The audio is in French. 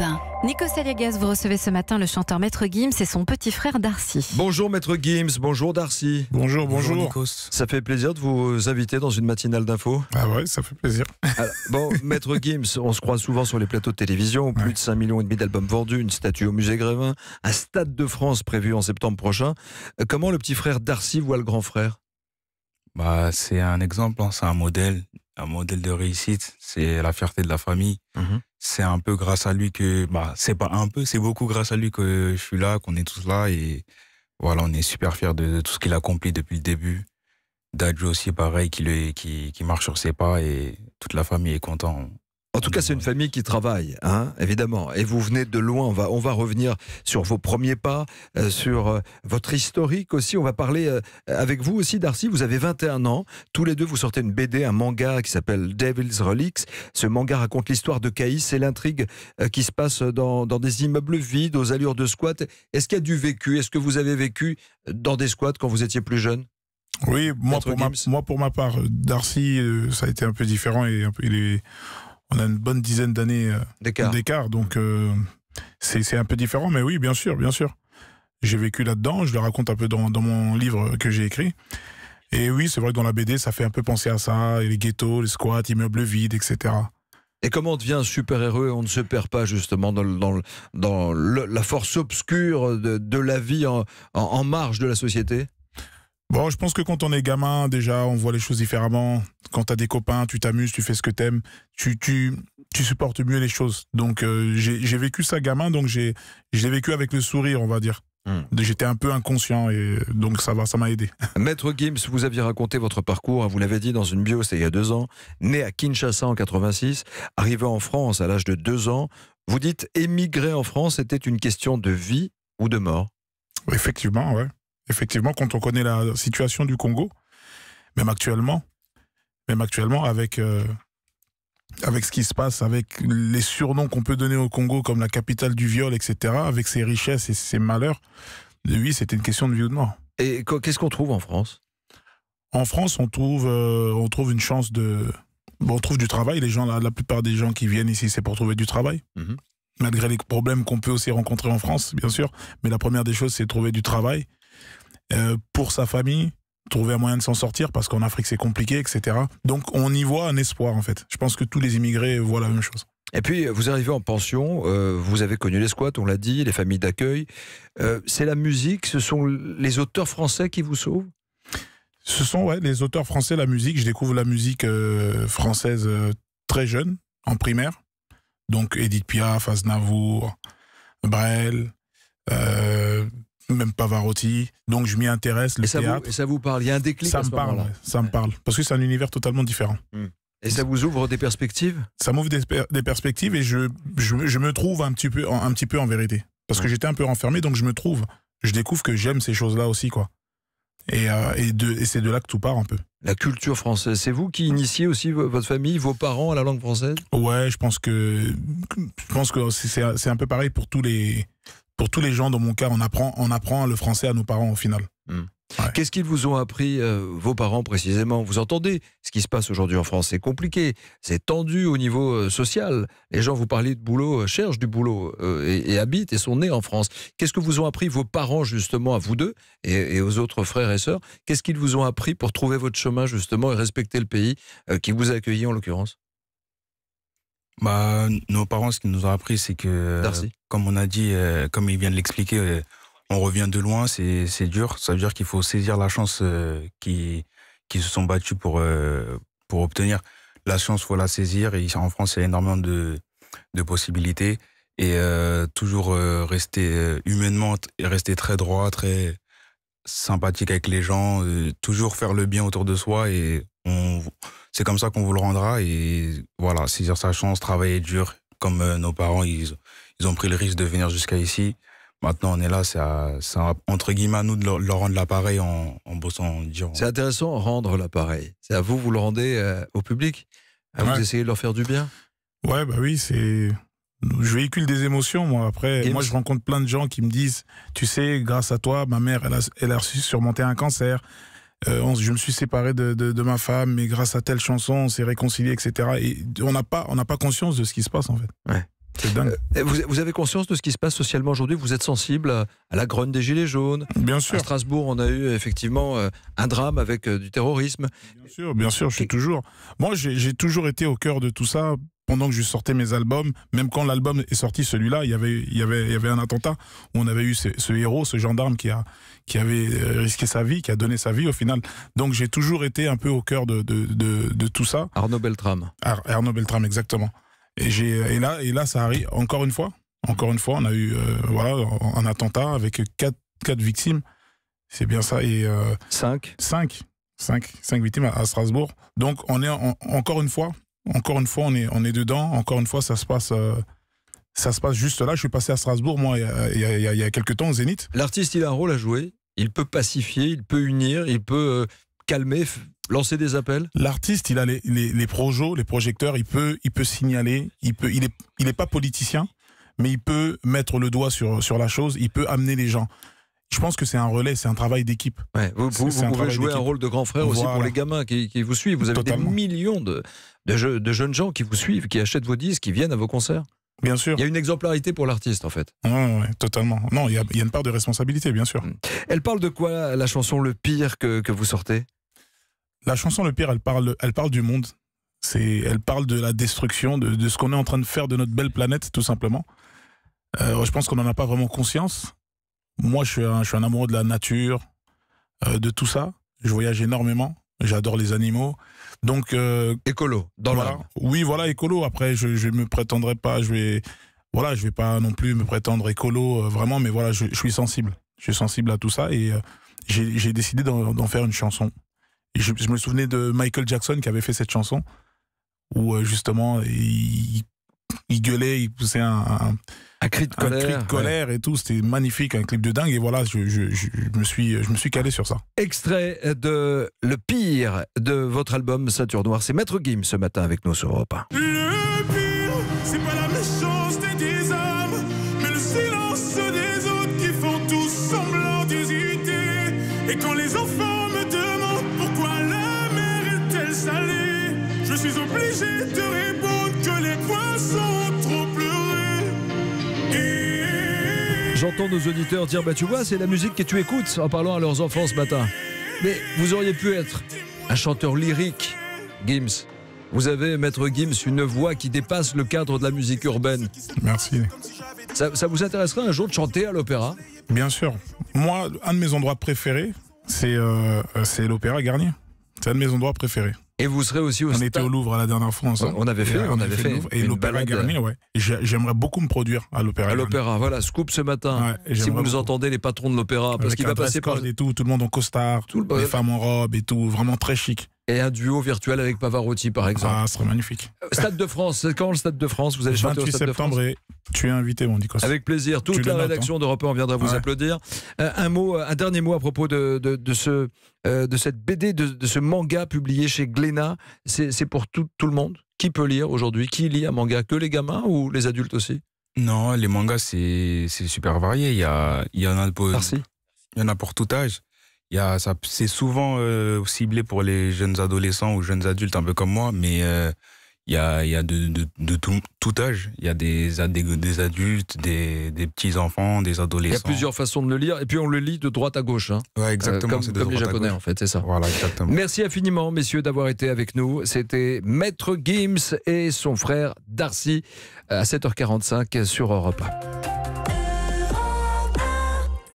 1. Nico Saliagas, vous recevez ce matin le chanteur Maître Gims et son petit frère Darcy. Bonjour Maître Gims, bonjour Darcy. Bonjour Nikos. Ça fait plaisir de vous inviter dans une matinale d'info. Ah ouais, ça fait plaisir. Alors, bon, Maître Gims, on se croise souvent sur les plateaux de télévision, plus de 5,5 millions d'albums vendus, une statue au musée Grévin, un stade de France prévu en septembre prochain. Comment le petit frère Darcy voit le grand frère ? C'est un exemple, c'est un modèle de réussite, c'est la fierté de la famille. C'est un peu grâce à lui que, c'est pas un peu, c'est beaucoup grâce à lui que je suis là, qu'on est tous là et voilà, on est super fiers de tout ce qu'il a accompli depuis le début. Dadju aussi pareil, qui marche sur ses pas et toute la famille est contente. En tout cas, c'est une famille qui travaille, évidemment. Et vous venez de loin. On va revenir sur vos premiers pas, sur votre historique aussi. On va parler avec vous aussi, Darcy. Vous avez 21 ans. Tous les deux, vous sortez une BD, un manga qui s'appelle Devil's Relics. Ce manga raconte l'histoire de Caïs et l'intrigue qui se passe dans des immeubles vides, aux allures de squat. Est-ce qu'il y a du vécu ? Est-ce que vous avez vécu dans des squats quand vous étiez plus jeune ? Oui, moi pour ma part, Darcy, ça a été un peu différent et on a une bonne dizaine d'années d'écart, donc c'est un peu différent, mais oui, bien sûr. J'ai vécu là-dedans, je le raconte un peu dans mon livre que j'ai écrit. Et oui, c'est vrai que dans la BD, ça fait un peu penser à ça, les ghettos, les squats, immeubles vides, etc. Et comment on devient un super-héros et on ne se perd pas justement dans la force obscure de la vie en marge de la société ? Bon, je pense que quand on est gamin, déjà, on voit les choses différemment. Quand t'as des copains, tu t'amuses, tu fais ce que t'aimes, tu supportes mieux les choses. Donc, j'ai vécu ça gamin, donc je l'ai vécu avec le sourire, on va dire. J'étais un peu inconscient et donc ça m'a aidé. Maître Gims, vous aviez raconté votre parcours, vous l'avez dit dans une bio, c'était il y a 2 ans. Né à Kinshasa en 86, arrivé en France à l'âge de 2 ans. Vous dites émigrer en France était une question de vie ou de mort ? Effectivement, ouais. Effectivement, quand on connaît la situation du Congo, même actuellement avec ce qui se passe, avec les surnoms qu'on peut donner au Congo comme la capitale du viol, etc., avec ses richesses et ses malheurs, oui, c'était une question de vie ou de mort. Et qu'est-ce qu'on trouve en France ? En France, on trouve une chance on trouve du travail. La plupart des gens qui viennent ici, c'est pour trouver du travail. Malgré les problèmes qu'on peut aussi rencontrer en France, bien sûr. Mais la première des choses, c'est de trouver du travail. Pour sa famille, trouver un moyen de s'en sortir parce qu'en Afrique c'est compliqué, etc. Donc on y voit un espoir en fait. Je pense que tous les immigrés voient la même chose. Et puis vous arrivez en pension, vous avez connu les squats, on l'a dit, les familles d'accueil. C'est la musique, ce sont les auteurs français qui vous sauvent ? Ce sont les auteurs français, la musique. Je découvre la musique française très jeune, en primaire. Donc Édith Piaf, Aznavour, Brel, même Pavarotti, donc je m'y intéresse, le théâtre. Et ça vous parle, il y a un déclic ça à ce moment-là. Ça me parle, parce que c'est un univers totalement différent. Et ça vous ouvre des perspectives ? Ça m'ouvre des perspectives et je me trouve un petit peu en vérité. Parce que j'étais un peu renfermé, donc je découvre que j'aime ces choses-là aussi, quoi. Et c'est de là que tout part un peu. La culture française, c'est vous qui initiez aussi votre famille, vos parents à la langue française ? Ouais, je pense que c'est un peu pareil pour tous les gens. Dans mon cas, on apprend le français à nos parents au final. Ouais. Qu'est-ce qu'ils vous ont appris, vos parents précisément ? Vous entendez ce qui se passe aujourd'hui en France, c'est compliqué, c'est tendu au niveau social. Les gens, vous parlez de boulot, cherchent du boulot et habitent et sont nés en France. Qu'est-ce que vous ont appris vos parents justement à vous deux et aux autres frères et sœurs ? Qu'est-ce qu'ils vous ont appris pour trouver votre chemin justement et respecter le pays qui vous a accueilli en l'occurrence ? Nos parents, ce qu'ils nous ont appris, c'est que, comme on a dit, comme il vient de l'expliquer, on revient de loin, c'est dur. Ça veut dire qu'il faut saisir la chance qui se sont battus pour obtenir. La chance, il faut la saisir. Et en France, il y a énormément de possibilités. Et toujours rester humainement, rester très droit, très sympathique avec les gens, toujours faire le bien autour de soi. Et c'est comme ça qu'on vous le rendra. Et voilà, saisir sa chance, travailler dur, comme nos parents, ils ont pris le risque de venir jusqu'à ici. Maintenant, on est là, c'est entre guillemets à nous de leur rendre l'appareil en bossant dur. C'est intéressant, rendre l'appareil. C'est à vous le rendez au public ? Vous essayez de leur faire du bien ? Ouais, oui, je véhicule des émotions, moi. Après, moi, je rencontre plein de gens qui me disent, tu sais, grâce à toi, ma mère, elle a su surmonter un cancer. Je me suis séparé de ma femme, mais grâce à telle chanson, on s'est réconcilié, etc. Et on n'a pas conscience de ce qui se passe, en fait. Ouais. C'est dingue. Vous avez conscience de ce qui se passe socialement aujourd'hui? Vous êtes sensible à la grogne des Gilets jaunes? Bien sûr. À Strasbourg, on a eu effectivement un drame avec du terrorisme. Bien sûr, je suis toujours... Moi, j'ai toujours été au cœur de tout ça. Pendant que je sortais mes albums, même quand l'album est sorti, celui-là, il y avait un attentat où on avait eu ce héros, ce gendarme qui avait risqué sa vie, qui a donné sa vie au final. Donc j'ai toujours été un peu au cœur de tout ça. Arnaud Beltrame. Arnaud Beltrame, exactement. Et là, ça arrive encore une fois, on a eu un attentat avec 4 victimes. C'est bien ça. Et 5 victimes à Strasbourg. Donc on est encore une fois, on est dedans. Encore une fois, ça se passe juste là. Je suis passé à Strasbourg, moi, il y a quelques temps, au Zénith. L'artiste, il a un rôle à jouer. Il peut pacifier, il peut unir, il peut calmer, lancer des appels. L'artiste, il a les projecteurs, il peut signaler. Il est pas politicien, mais il peut mettre le doigt sur la chose. Il peut amener les gens. Je pense que c'est un relais, c'est un travail d'équipe. Ouais, vous pouvez jouer un rôle de grand frère aussi pour les gamins qui vous suivent. Vous avez des millions de jeunes gens qui vous suivent, qui achètent vos disques, qui viennent à vos concerts. Bien sûr. Il y a une exemplarité pour l'artiste, en fait. Ouais, totalement. Non, il y a une part de responsabilité, bien sûr. Elle parle de quoi, la chanson Le Pire que vous sortez? La chanson Le Pire, elle parle du monde. Elle parle de la destruction, de ce qu'on est en train de faire de notre belle planète, tout simplement. Je pense qu'on n'en a pas vraiment conscience. Moi, je suis un amoureux de la nature, de tout ça. Je voyage énormément. J'adore les animaux. Donc écolo, dans l'âme. Oui, voilà, écolo. Après, je me prétendrai pas. Je vais pas non plus me prétendre écolo vraiment, mais voilà, je suis sensible. Je suis sensible à tout ça et j'ai décidé d'en faire une chanson. Et je me souvenais de Michael Jackson qui avait fait cette chanson où justement il gueulait, il poussait un cri de colère, et tout. C'était magnifique, un clip de dingue. Et voilà, je me suis calé sur ça. Extrait de Le Pire de votre album Ceinture Noire. C'est Maître Gims ce matin avec nous sur Europe 1. Le pire, c'est pas la méchanceté des hommes, mais le silence des autres qui font tous semblant d'hésiter. Et quand les enfants me demandent pourquoi la mer est-elle salée, je suis obligé de répondre que les poissons ont trop pleuré. J'entends nos auditeurs dire, tu vois, c'est la musique que tu écoutes en parlant à leurs enfants ce matin. Mais vous auriez pu être un chanteur lyrique, Gims. Vous avez, Maître Gims, une voix qui dépasse le cadre de la musique urbaine. Merci. Ça vous intéresserait un jour de chanter à l'opéra? Bien sûr. Moi, un de mes endroits préférés, c'est l'Opéra Garnier. C'est un de mes endroits préférés. Et vous serez aussi On était au Louvre la dernière fois ensemble. On avait fait et l'Opéra Garnier, ouais. J'aimerais beaucoup me produire à l'Opéra Garnier. À l'opéra, voilà, scoop ce matin. Ouais, si vous nous entendez, les patrons de l'opéra, parce qu'il va passer par et tout le monde en costard, les femmes en robe et tout, vraiment très chic. Et un duo virtuel avec Pavarotti, par exemple. Ah, ce serait magnifique. Stade de France, c'est quand le Stade de France? Vous allez chanter au Stade de France? 28 septembre, et tu es invité, mon Nikos. Avec plaisir. Toute la rédaction d'Europe 1 viendra vous applaudir. Un dernier mot à propos de cette BD, de ce manga publié chez Glénat. C'est pour tout le monde? Qui peut lire aujourd'hui? Qui lit un manga? Que les gamins ou les adultes aussi? Non, les mangas, c'est super varié. Il y en a pour tout âge. C'est souvent ciblé pour les jeunes adolescents ou jeunes adultes, un peu comme moi, mais il y a de tout âge. Il y a des adultes, des petits-enfants, des adolescents. Il y a plusieurs façons de le lire, et puis on le lit de droite à gauche. Hein. Ouais, exactement. Comme les Japonais, en fait, c'est ça. Voilà, exactement. Merci infiniment, messieurs, d'avoir été avec nous. C'était Maître Gims et son frère Darcy à 7h45 sur Europe 1.